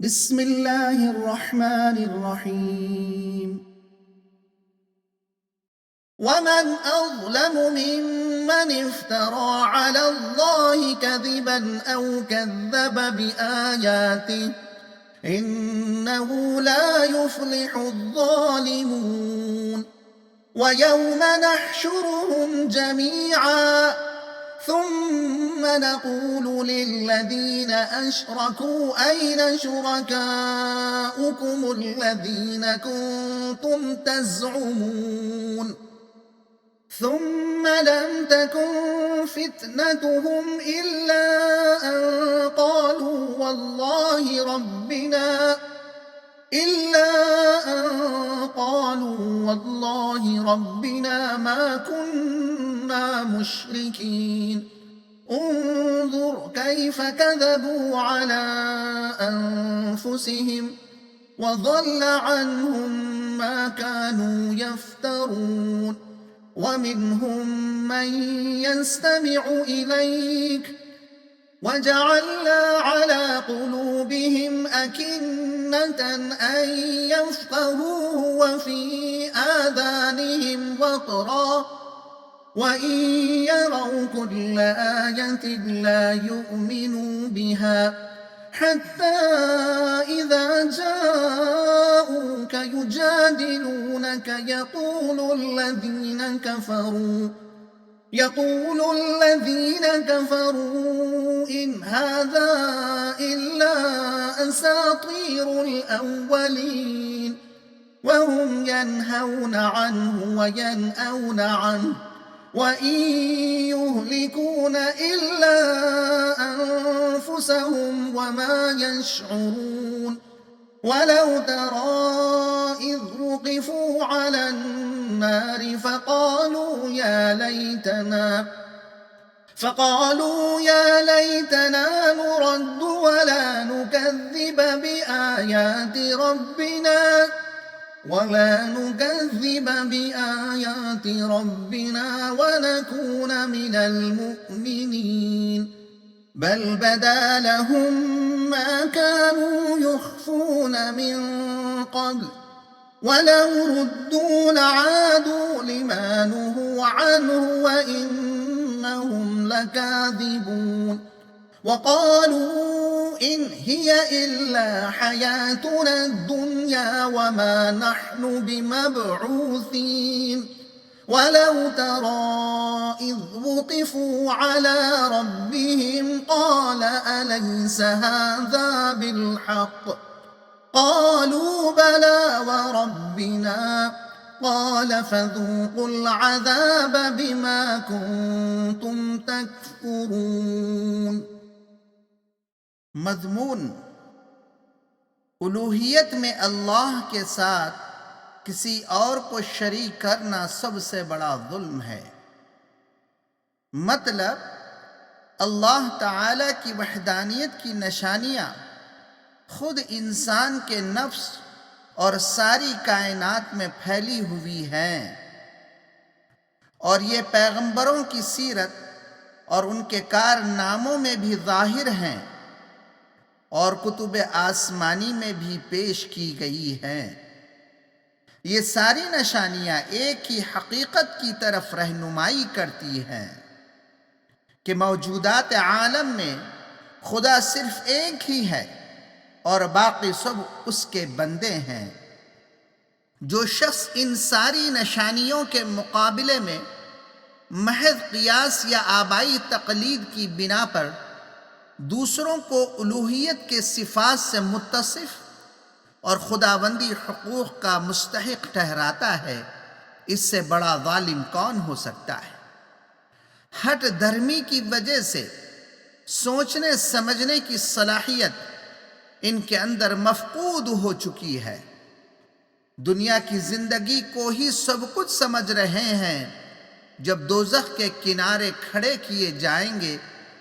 بسم الله الرحمن الرحيم. ومن أظلم ممن افترى على الله كذبا أو كذب بآياته إنه لا يفلح الظالمون. ويوم نحشرهم جميعا ثم نقول للذين أشركوا أين شركاؤكم الذين كنتم تزعمون ثم لم تكن فتنتهم إلا أن قالوا والله ربنا ما كنا مشركين. انظر كيف كذبوا على أنفسهم وضل عنهم ما كانوا يفترون. ومنهم من يستمع إليك وجعلنا على قلوبهم أكنة أن يفقهوه وفي آذانهم وقرا وإن يروا كل آية لا يؤمنوا بها حتى إذا جاءوك يجادلونك يقول الذين كفروا إن هذا إلا أساطير الأولين وهم ينهون عنه وينأون عنه وإن يهلكون إلا أنفسهم وما يشعرون. ولو ترى إذ وقفوا على النار فقالوا يا ليتنا نرد ولا نكذب بآيات ربنا ونكون من المؤمنين. بل بدا لهم ما كانوا يخفون من قبل ولو ردوا لعادوا لما نهوا عنه وإنهم لكاذبون. وقالوا إن هي إلا حياتنا الدنيا وما نحن بمبعوثين. ولو ترى إذ وقفوا على ربهم قال أليس هذا بالحق قالوا بلى وربنا قال فذوقوا العذاب بما كنتم تكفرون. مضمون الوہیت میں اللہ کے ساتھ کسی اور کو شریک کرنا سب سے بڑا ظلم ہے۔ مطلب اللہ تعالی کی وحدانیت کی نشانیاں خود انسان کے نفس اور ساری کائنات میں پھیلی ہوئی ہیں، اور یہ پیغمبروں کی سیرت اور ان کے کارناموں میں بھی ظاہر ہیں اور کتب آسمانی میں بھی پیش کی گئی ہیں۔ یہ ساری نشانیاں ایک ہی حقیقت کی طرف رہنمائی کرتی ہیں کہ موجودات عالم میں خدا صرف ایک ہی ہے اور باقی سب اس کے بندے ہیں۔ جو شخص ان ساری نشانیوں کے مقابلے میں محض قیاس یا آبائی تقلید کی بنا پر دوسروں کو الوہیت کے صفات سے متصف اور خداوندی حقوق کا مستحق ٹھہراتا ہے، اس سے بڑا ظالم کون ہو سکتا ہے؟ ہٹ دھرمی کی وجہ سے سوچنے سمجھنے کی صلاحیت ان کے اندر مفقود ہو چکی ہے۔ دنیا کی زندگی کو ہی سب کچھ سمجھ رہے ہیں۔ جب دوزخ کے کنارے کھڑے کیے جائیں گے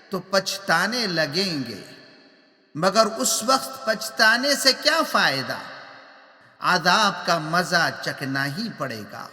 تو پچھتانے لگیں گے، مگر اس وقت پچھتانے سے کیا فائدہ؟ عذاب کا مزہ چکھنا ہی پڑے گا۔